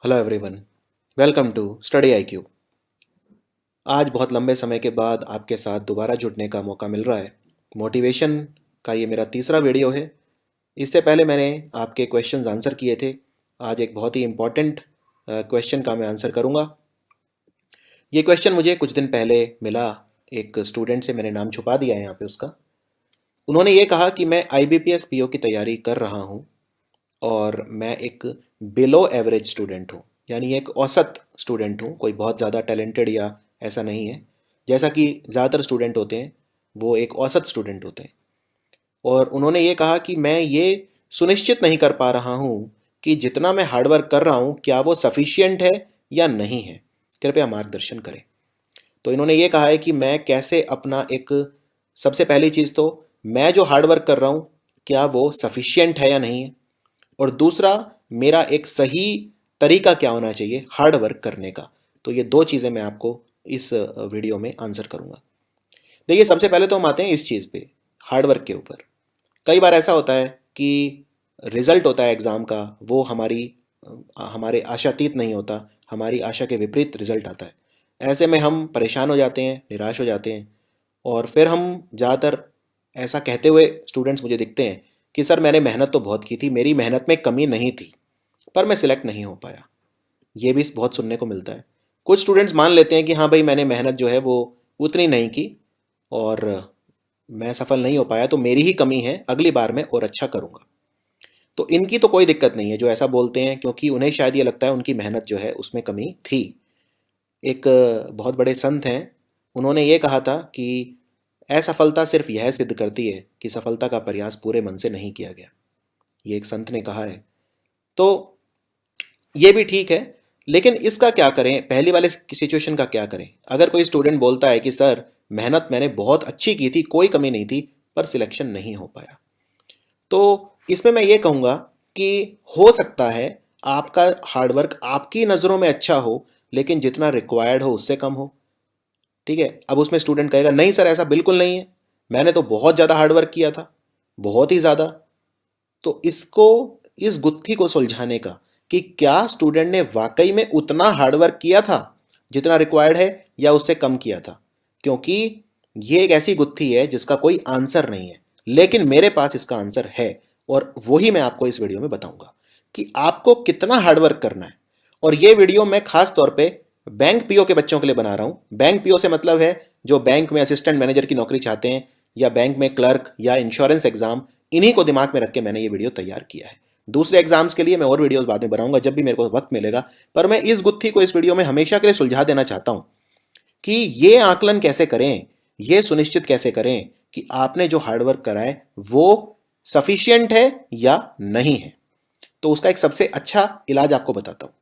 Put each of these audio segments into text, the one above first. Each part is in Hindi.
Hello everyone, welcome to study IQ. आज बहुत लंबे समय के बाद आपके साथ दोबारा जुड़ने का मौका मिल रहा है। मोटिवेशन का ये मेरा तीसरा वीडियो है। इससे पहले मैंने आपके क्वेश्चंस आंसर किए थे। आज एक बहुत ही इम्पॉर्टेंट क्वेश्चन का मैं आंसर करूँगा। ये क्वेश्चन मुझे कुछ दिन पहले मिला, एक स्टूडेंट से। मैंने नाम छुपा दिया है यहाँ पे उसका। उन्होंने ये कहा कि मैं IBPS PO की तैयारी कर रहा हूँ और मैं एक बिलो एवरेज स्टूडेंट हूँ, यानी एक औसत स्टूडेंट हूँ। कोई बहुत ज़्यादा टैलेंटेड या ऐसा नहीं है। जैसा कि ज़्यादातर स्टूडेंट होते हैं, वो एक औसत स्टूडेंट होते हैं। और उन्होंने ये कहा कि मैं ये सुनिश्चित नहीं कर पा रहा हूँ कि जितना मैं हार्डवर्क कर रहा हूँ क्या वो सफिशियंट है या नहीं है। कृपया मार्गदर्शन करें। तो इन्होंने ये कहा है कि मैं कैसे अपना एक, सबसे पहली चीज़ तो मैं जो हार्डवर्क कर रहा हूँ क्या वो सफिशियंट है या नहीं है, और दूसरा मेरा एक सही तरीका क्या होना चाहिए हार्ड वर्क करने का। तो ये दो चीज़ें मैं आपको इस वीडियो में आंसर करूंगा। देखिए, सबसे पहले तो हम आते हैं इस चीज़ पे, हार्ड वर्क के ऊपर। कई बार ऐसा होता है कि रिजल्ट होता है एग्ज़ाम का, वो हमारे आशातीत नहीं होता, हमारी आशा के विपरीत रिजल्ट आता है। ऐसे में हम परेशान हो जाते हैं, निराश हो जाते हैं, और फिर हम ज़्यादातर ऐसा कहते हुए स्टूडेंट्स मुझे दिखते हैं कि सर मैंने मेहनत तो बहुत की थी, मेरी मेहनत में कमी नहीं थी, पर मैं सिलेक्ट नहीं हो पाया। ये भी बहुत सुनने को मिलता है। कुछ स्टूडेंट्स मान लेते हैं कि हाँ भाई, मैंने मेहनत जो है वो उतनी नहीं की और मैं सफल नहीं हो पाया, तो मेरी ही कमी है, अगली बार मैं और अच्छा करूँगा। तो इनकी तो कोई दिक्कत नहीं है जो ऐसा बोलते हैं, क्योंकि उन्हें शायद ये लगता है उनकी मेहनत जो है उसमें कमी थी। एक बहुत बड़े संत हैं, उन्होंने ये कहा था कि असफलता सिर्फ यह सिद्ध करती है कि सफलता का प्रयास पूरे मन से नहीं किया गया। ये एक संत ने कहा है। तो ये भी ठीक है, लेकिन इसका क्या करें, पहली वाले सिचुएशन का क्या करें। अगर कोई स्टूडेंट बोलता है कि सर मेहनत मैंने बहुत अच्छी की थी, कोई कमी नहीं थी, पर सिलेक्शन नहीं हो पाया, तो इसमें मैं ये कहूँगा कि हो सकता है आपका हार्डवर्क आपकी नज़रों में अच्छा हो, लेकिन जितना रिक्वायर्ड हो उससे कम हो। ठीक है, अब उसमें स्टूडेंट कहेगा नहीं सर ऐसा बिल्कुल नहीं है, मैंने तो बहुत ज़्यादा हार्डवर्क किया था, बहुत ही ज़्यादा। तो इसको, इस गुत्थी को सुलझाने का कि क्या स्टूडेंट ने वाकई में उतना हार्डवर्क किया था जितना रिक्वायर्ड है, या उससे कम किया था, क्योंकि ये एक ऐसी गुत्थी है जिसका कोई आंसर नहीं है, लेकिन मेरे पास इसका आंसर है। और वही मैं आपको इस वीडियो में बताऊंगा कि आपको कितना हार्डवर्क करना है। और ये वीडियो मैं खास तौर पे बैंक पीओ के बच्चों के लिए बना रहा हूं। बैंक पीओ से मतलब है जो बैंक में असिस्टेंट मैनेजर की नौकरी चाहते हैं, या बैंक में क्लर्क या इंश्योरेंस एग्जाम, इन्हीं को दिमाग में रख के मैंने ये वीडियो तैयार किया है। दूसरे एग्जाम्स के लिए मैं और वीडियोस बाद में बनाऊंगा जब भी मेरे को वक्त मिलेगा, पर मैं इस गुत्थी को इस वीडियो में हमेशा के लिए सुलझा देना चाहता हूं कि ये आकलन कैसे करें, ये सुनिश्चित कैसे करें कि आपने जो हार्डवर्क करा है वो सफिशियंट है या नहीं है। तो उसका एक सबसे अच्छा इलाज आपको बताता हूं।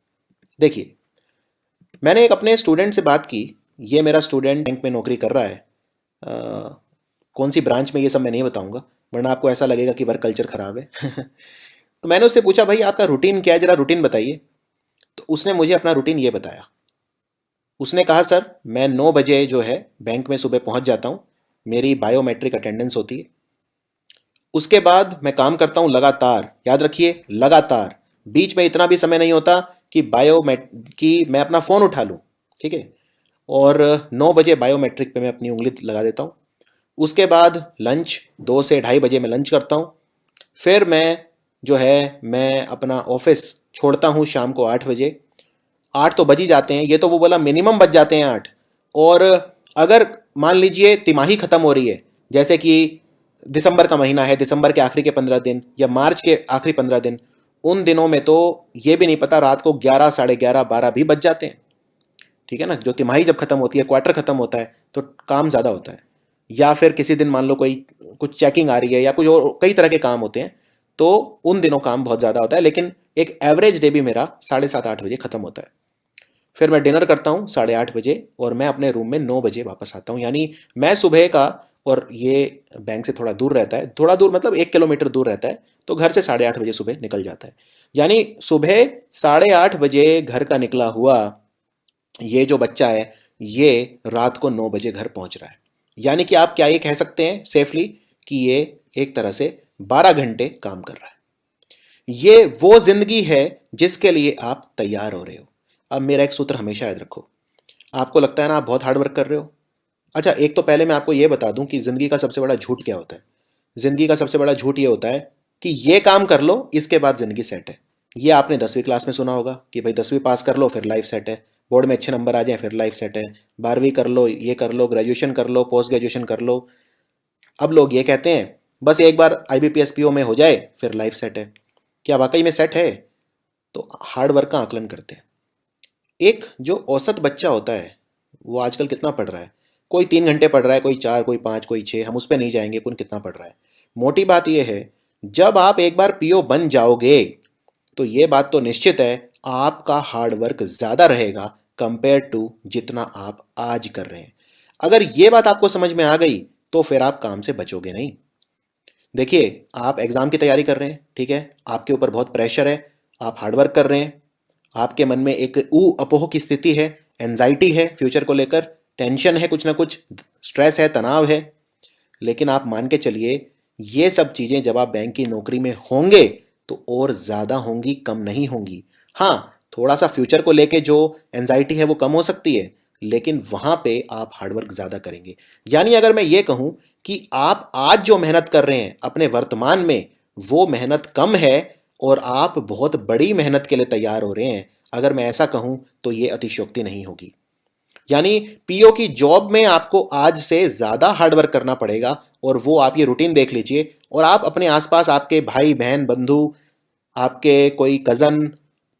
देखिए, मैंने एक अपने स्टूडेंट से बात की। ये मेरा स्टूडेंट बैंक में नौकरी कर रहा है। अ, कौन सी ब्रांच में, ये सब मैं नहीं बताऊंगा, वरना आपको ऐसा लगेगा कि वर्क कल्चर खराब है। तो मैंने उससे पूछा भाई आपका रूटीन क्या है, जरा रूटीन बताइए। तो उसने मुझे अपना रूटीन ये बताया। उसने कहा सर मैं 9 बजे जो है बैंक में सुबह पहुंच जाता हूँ, मेरी बायोमेट्रिक अटेंडेंस होती है। उसके बाद मैं काम करता हूँ लगातार, याद रखिए लगातार, बीच में इतना भी समय नहीं होता कि मैं अपना फ़ोन उठा लूँ। ठीक है, और 9 बजे बायोमेट्रिक पे मैं अपनी उंगली लगा देता हूँ। उसके बाद लंच, 2 से 2:30 बजे मैं लंच करता हूँ। फिर मैं अपना ऑफिस छोड़ता हूँ शाम को 8 बजे। 8 तो बज ही जाते हैं, ये तो वो बोला मिनिमम बज जाते हैं 8। और अगर मान लीजिए तिमाही ख़त्म हो रही है, जैसे कि दिसंबर का महीना है, दिसंबर के आखिरी के 15 दिन या मार्च के आखिरी 15 दिन, उन दिनों में तो ये भी नहीं पता, रात को 11, 11:30, 12 भी बज जाते हैं। ठीक है ना, जो तिमाही जब खत्म होती है, क्वार्टर खत्म होता है, तो काम ज़्यादा होता है। या फिर किसी दिन मान लो कोई कुछ चेकिंग आ रही है या कुछ और कई तरह के काम होते हैं, तो उन दिनों काम बहुत ज़्यादा होता है। लेकिन एक एवरेज डे भी मेरा 7:30-8 बजे ख़त्म होता है। फिर मैं डिनर करता हूँ 8:30 बजे, और मैं अपने रूम में 9 बजे वापस आता हूँ। यानी मैं सुबह का, और ये बैंक से थोड़ा दूर रहता है, थोड़ा दूर मतलब 1 किलोमीटर दूर रहता है, तो घर से 8:30 बजे सुबह निकल जाता है। यानी सुबह 8:30 बजे घर का निकला हुआ ये जो बच्चा है, ये रात को 9 बजे घर पहुंच रहा है। यानी कि आप क्या ये कह सकते हैं सेफली कि ये एक तरह से 12 घंटे काम कर रहा है। ये वो जिंदगी है जिसके लिए आप तैयार हो रहे हो। अब मेरा एक सूत्र हमेशा याद रखो। आपको लगता है ना आप बहुत हार्ड वर्क कर रहे हो। अच्छा, एक तो पहले मैं आपको ये बता दूं कि जिंदगी का सबसे बड़ा झूठ क्या होता है। जिंदगी का सबसे बड़ा झूठ ये होता है कि ये काम कर लो इसके बाद जिंदगी सेट है। ये आपने 10वीं क्लास में सुना होगा कि भाई 10वीं पास कर लो फिर लाइफ सेट है, बोर्ड में अच्छे नंबर आ जाए फिर लाइफ सेट है, 12वीं कर लो, ये कर लो, ग्रेजुएशन कर लो, पोस्ट ग्रेजुएशन कर लो। अब लोग ये कहते हैं बस एक बार IBPS PO में हो जाए फिर लाइफ सेट है। क्या वाकई में सेट है? तो हार्ड वर्क का आकलन करते हैं। एक जो औसत बच्चा होता है वो आजकल कितना पढ़ रहा है? कोई 3 घंटे पढ़ रहा है, कोई 4, कोई 5, कोई 6, हम उस पर नहीं जाएंगे कौन कितना पढ़ रहा है। मोटी बात यह है, जब आप एक बार PO बन जाओगे तो ये बात तो निश्चित है आपका हार्ड वर्क ज़्यादा रहेगा कंपेयर टू जितना आप आज कर रहे हैं। अगर ये बात आपको समझ में आ गई तो फिर आप काम से बचोगे नहीं। देखिए, आप एग्ज़ाम की तैयारी कर रहे हैं, ठीक है, आपके ऊपर बहुत प्रेशर है, आप हार्ड वर्क कर रहे हैं, आपके मन में एक अपोह की स्थिति है, एंजाइटी है फ्यूचर को लेकर, टेंशन है, कुछ ना कुछ स्ट्रेस है, तनाव है। लेकिन आप मान के चलिए ये सब चीज़ें जब आप बैंक की नौकरी में होंगे तो और ज़्यादा होंगी, कम नहीं होंगी। हाँ, थोड़ा सा फ्यूचर को लेके जो एंजाइटी है वो कम हो सकती है, लेकिन वहाँ पे आप हार्डवर्क ज़्यादा करेंगे। यानी अगर मैं ये कहूँ कि आप आज जो मेहनत कर रहे हैं अपने वर्तमान में, वो मेहनत कम है और आप बहुत बड़ी मेहनत के लिए तैयार हो रहे हैं, अगर मैं ऐसा कहूँ तो ये अतिशयोक्ति नहीं होगी। यानी PO की जॉब में आपको आज से ज़्यादा हार्डवर्क करना पड़ेगा, और वो आप ये रूटीन देख लीजिए और आप अपने आसपास आपके भाई बहन बंधु, आपके कोई कज़न,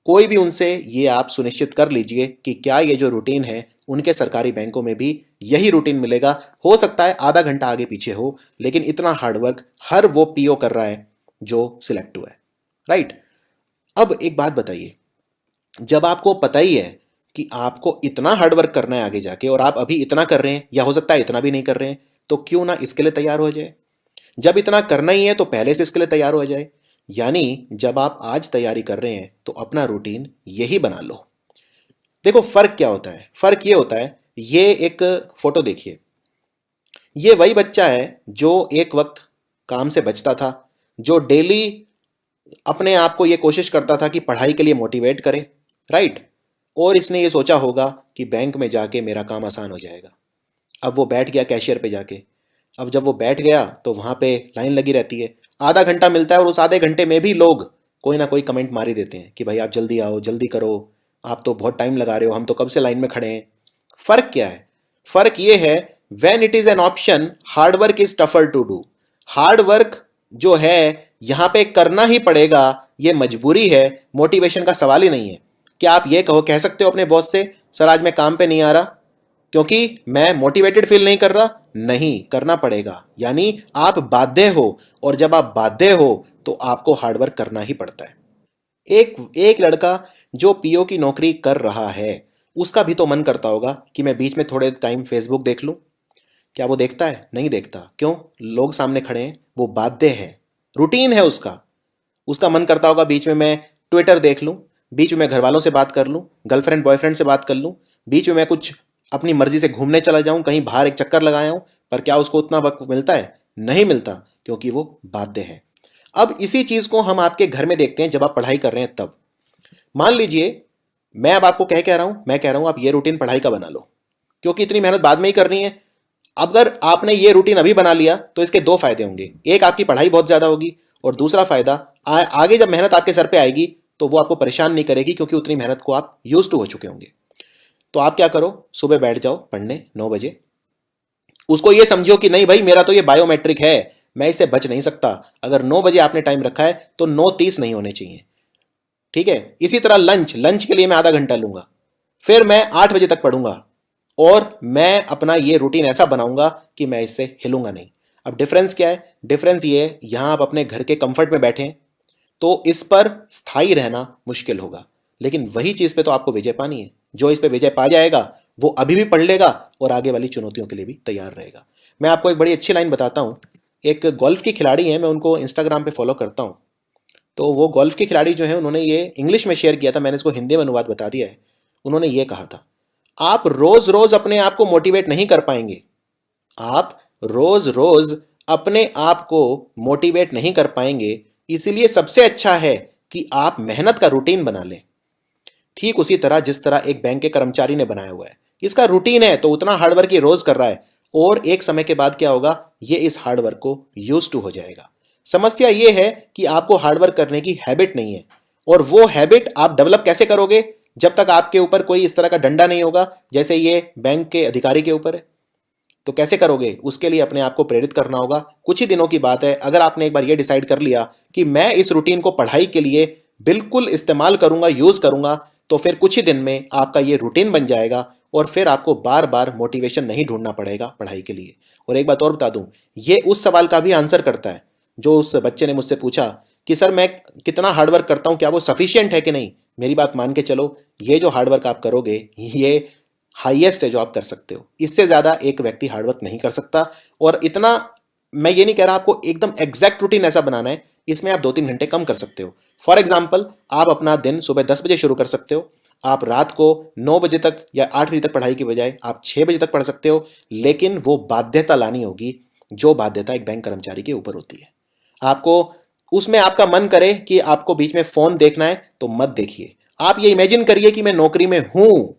कोई भी, उनसे ये आप सुनिश्चित कर लीजिए कि क्या ये जो रूटीन है उनके सरकारी बैंकों में भी यही रूटीन मिलेगा। हो सकता है आधा घंटा आगे पीछे हो, लेकिन इतना हार्डवर्क हर वो PO कर रहा है जो सिलेक्ट हुआ है, राइट। अब एक बात बताइए, जब आपको पता ही है कि आपको इतना हार्डवर्क करना है आगे जाके और आप अभी इतना कर रहे हैं या हो सकता है इतना भी नहीं कर रहे हैं, तो क्यों ना इसके लिए तैयार हो जाए। जब इतना करना ही है तो पहले से इसके लिए तैयार हो जाए। यानी जब आप आज तैयारी कर रहे हैं तो अपना रूटीन यही बना लो। देखो फर्क क्या होता है, फर्क ये होता है, ये एक फोटो देखिए, ये वही बच्चा है जो एक वक्त काम से बचता था, जो डेली अपने आप को ये कोशिश करता था कि पढ़ाई के लिए मोटिवेट करे, राइट। और इसने ये सोचा होगा कि बैंक में जाके मेरा काम आसान हो जाएगा। अब वो बैठ गया कैशियर पे जाके। अब जब वो बैठ गया तो वहाँ पे लाइन लगी रहती है, आधा घंटा मिलता है और उस आधे घंटे में भी लोग कोई ना कोई कमेंट मार ही देते हैं कि भाई आप जल्दी आओ, जल्दी करो, आप तो बहुत टाइम लगा रहे हो, हम तो कब से लाइन में खड़े हैं। फ़र्क क्या है? फ़र्क ये है, when it is an option hard work is tougher to do. Hard work जो है यहाँ पे करना ही पड़ेगा, ये मजबूरी है, मोटिवेशन का सवाल ही नहीं है। क्या आप ये कह सकते हो अपने बॉस से, सर आज मैं काम पे नहीं आ रहा क्योंकि मैं मोटिवेटेड फील नहीं कर रहा? नहीं, करना पड़ेगा। यानी आप बाध्य हो, और जब आप बाध्य हो तो आपको हार्डवर्क करना ही पड़ता है। एक एक लड़का जो PO की नौकरी कर रहा है, उसका भी तो मन करता होगा कि मैं बीच में थोड़े टाइम फेसबुक देख लूं। क्या वो देखता है? नहीं देखता। क्यों? लोग सामने खड़े हैं, वो बाध्य है, रूटीन है उसका। उसका मन करता होगा बीच में मैं ट्विटर देख लूं, बीच में मैं घर वालों से बात कर लूं, गर्लफ्रेंड बॉयफ्रेंड से बात कर लूं, बीच में मैं कुछ अपनी मर्जी से घूमने चला जाऊं, कहीं बाहर एक चक्कर लगाया हूं। पर क्या उसको उतना वक्त मिलता है? नहीं मिलता, क्योंकि वो बाध्य है। अब इसी चीज को हम आपके घर में देखते हैं जब आप पढ़ाई कर रहे हैं तब। मान लीजिए मैं अब आपको कह रहा हूं, मैं कह रहा हूं आप ये रूटीन पढ़ाई का बना लो, क्योंकि इतनी मेहनत बाद में ही करनी है। अगर आपने ये रूटीन अभी बना लिया तो इसके दो फायदे होंगे, एक आपकी पढ़ाई बहुत ज्यादा होगी, और दूसरा फायदा आगे जब मेहनत आपके सर पे आएगी तो वो आपको परेशान नहीं करेगी, क्योंकि उतनी मेहनत को आप यूज टू हो चुके होंगे। तो आप क्या करो, सुबह बैठ जाओ पढ़ने 9 बजे। उसको ये समझो कि नहीं भाई मेरा तो ये बायोमेट्रिक है, मैं इससे बच नहीं सकता। अगर 9 बजे आपने टाइम रखा है तो 9:30 नहीं होने चाहिए, ठीक है। इसी तरह लंच, लंच के लिए मैं आधा घंटा लूंगा, फिर मैं 8 बजे तक पढ़ूंगा, और मैं अपना ये रूटीन ऐसा बनाऊंगा कि मैं इससे हिलूंगा नहीं। अब डिफरेंस क्या है? डिफरेंस ये है, यहां आप अपने घर के कंफर्ट में बैठे हैं तो इस पर स्थायी रहना मुश्किल होगा, लेकिन वही चीज पे तो आपको विजय पानी है। जो इस पे विजय पा जाएगा वो अभी भी पढ़ लेगा और आगे वाली चुनौतियों के लिए भी तैयार रहेगा। मैं आपको एक बड़ी अच्छी लाइन बताता हूँ। एक गोल्फ की खिलाड़ी है, मैं उनको इंस्टाग्राम पे फॉलो करता हूँ। तो वो गोल्फ की खिलाड़ी जो है, उन्होंने ये इंग्लिश में शेयर किया था, मैंने इसको हिंदी में अनुवाद बता दिया है। उन्होंने ये कहा था, आप रोज रोज अपने आप को मोटिवेट नहीं कर पाएंगे, आप रोज रोज अपने आप को मोटिवेट नहीं कर पाएंगे, इसलिए सबसे अच्छा है कि आप मेहनत का रूटीन बना लें। ठीक उसी तरह जिस तरह एक बैंक के कर्मचारी ने बनाया हुआ है, इसका रूटीन है तो उतना हार्डवर्क ये रोज कर रहा है, और एक समय के बाद क्या होगा, ये इस हार्डवर्क को यूज टू हो जाएगा। समस्या ये है कि आपको हार्डवर्क करने की हैबिट नहीं है, और वो हैबिट आप डेवलप कैसे करोगे जब तक आपके ऊपर कोई इस तरह का डंडा नहीं होगा जैसे ये बैंक के अधिकारी के ऊपर है। तो कैसे करोगे, उसके लिए अपने आप को प्रेरित करना होगा। कुछ ही दिनों की बात है, अगर आपने एक बार ये डिसाइड कर लिया कि मैं इस रूटीन को पढ़ाई के लिए बिल्कुल इस्तेमाल करूंगा, यूज करूंगा, तो फिर कुछ ही दिन में आपका ये रूटीन बन जाएगा, और फिर आपको बार बार मोटिवेशन नहीं ढूंढना पड़ेगा पढ़ाई के लिए। और एक बात और बता दूं, ये उस सवाल का भी आंसर करता है जो उस बच्चे ने मुझसे पूछा कि सर मैं कितना हार्डवर्क करता हूं, क्या वो सफिशियंट है कि नहीं। मेरी बात मान के चलो, ये जो हार्डवर्क आप करोगे ये हाईएस्ट है जो आप कर सकते हो। इससे ज़्यादा एक व्यक्ति हार्डवर्क नहीं कर सकता। और इतना, मैं ये नहीं कह रहा आपको एकदम एग्जैक्ट रूटीन ऐसा बनाना है, इसमें आप 2-3 घंटे कम कर सकते हो। फॉर एग्जाम्पल, आप अपना दिन सुबह 10 बजे शुरू कर सकते हो, आप रात को 9 बजे तक या 8 बजे तक पढ़ाई की बजाय आप 6 बजे तक पढ़ सकते हो। लेकिन वो बाध्यता लानी होगी जो बाध्यता एक बैंक कर्मचारी के ऊपर होती है। आपको उसमें आपका मन करे कि आपको बीच में फोन देखना है तो मत देखिए। आप ये इमेजिन करिए कि मैं नौकरी में हूं,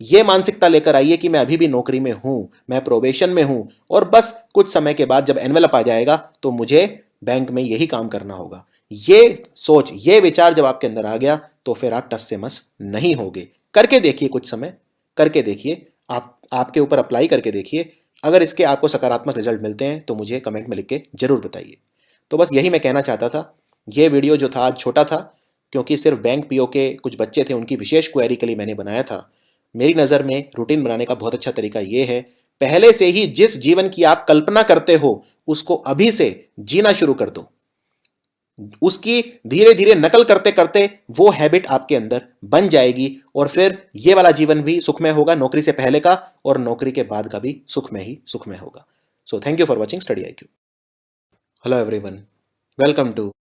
ये मानसिकता लेकर आइए कि मैं अभी भी नौकरी में हूं, मैं प्रोबेशन में हूं, और बस कुछ समय के बाद जब एनवेलप आ जाएगा तो मुझे बैंक में यही काम करना होगा। ये सोच, ये विचार जब आपके अंदर आ गया तो फिर आप टस से मस नहीं होगे। करके देखिए, कुछ समय करके देखिए, आप आपके ऊपर अप्लाई करके देखिए। अगर इसके आपको सकारात्मक रिजल्ट मिलते हैं तो मुझे कमेंट में लिख के जरूर बताइए। तो बस यही मैं कहना चाहता था। ये वीडियो जो था आज छोटा था, क्योंकि सिर्फ बैंक पीओ के कुछ बच्चे थे, उनकी विशेष क्वेरी के लिए मैंने बनाया था। मेरी नज़र में रूटीन बनाने का बहुत अच्छा तरीका यह है, पहले से ही जिस जीवन की आप कल्पना करते हो उसको अभी से जीना शुरू कर दो। उसकी धीरे धीरे नकल करते करते वो हैबिट आपके अंदर बन जाएगी, और फिर ये वाला जीवन भी सुखमय होगा, नौकरी से पहले का और नौकरी के बाद का भी सुखमय ही सुखमय होगा। So thank you for watching study IQ। Hello everyone, welcome to